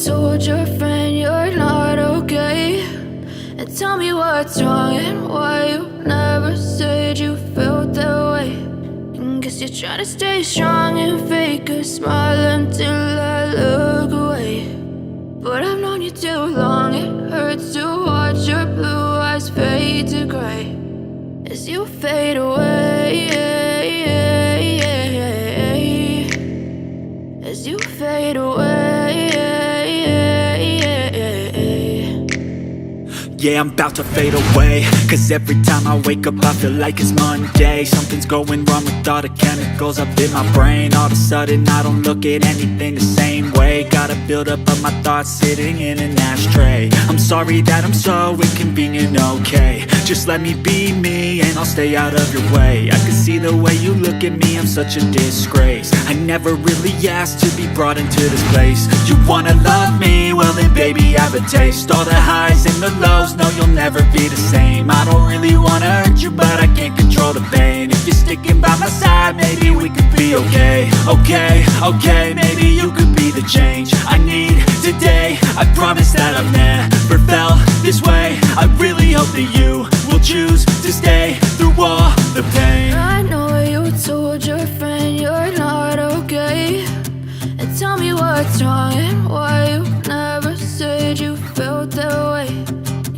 told your friend you're not okay? And tell me what's wrong and why you never said you felt that way. And guess you're trying to stay strong and fake a smile until I look away. But I've known you too long, it hurts to watch your blue eyes fade to gray as you fade away, as you fade away. Yeah, I'm about to fade away, cause every time I wake up I feel like it's Monday. Something's going wrong with all the chemicals up in my brain. All of a sudden I don't look at anything the same way. Got a buildup of my thoughts sitting in an ashtray. I'm sorry that I'm so inconvenient, okay? Just let me be me and I'll stay out of your way. I can see the way you look at me, I'm such a disgrace. I never really asked to be brought into this place. You wanna love me? Well then baby I have a taste. All the highs and the lows, no you'll never be the same. I don't really wanna hurt you but I can't control the pain. If you're sticking by my side maybe we could be okay. Okay, maybe you could be the change I need today. I promise that I've never felt this way. I really hope that you will choose to stay through all the pain. I know you told your friend you're not okay. And tell me what's wrong and why you never said you felt that way.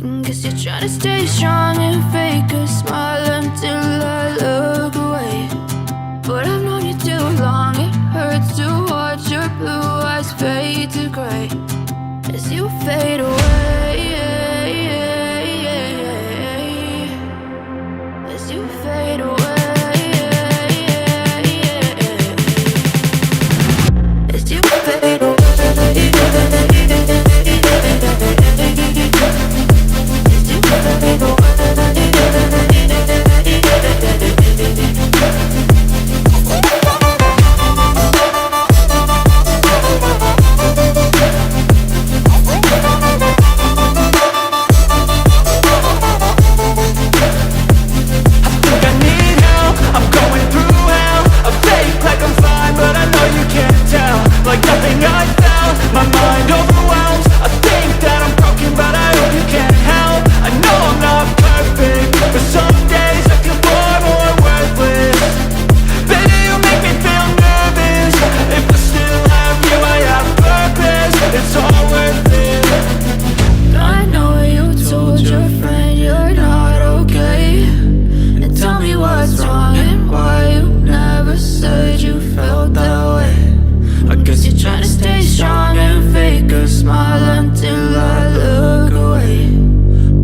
And guess you're trying to stay strong and fake a smile until I look away. But I've known you too long, it hurts to watch your blue eyes fade to gray as you fade away, as you fade away, as you fade away. Like nothing I felt, my mind overwhelms. I think that I'm broken, but I hope you can't help. I know I'm not perfect, but some days I feel far more worthless. Baby, you make me feel nervous. If I still have you, I have purpose. It's all worth it. I know you told your friend you're not okay. And tell me what's wrong and why you never said you felt that way. I guess you're trying to stay strong and fake a smile until I look away.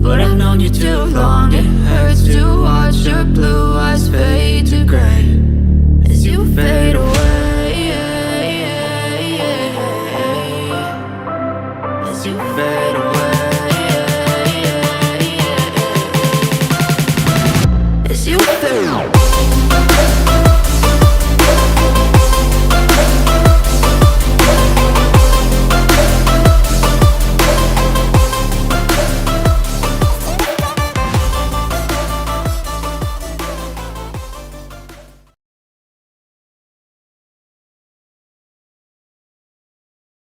But I've known you too long, it hurts to watch your blue eyes fade to gray as you fade away, as you fade away, as you fade away.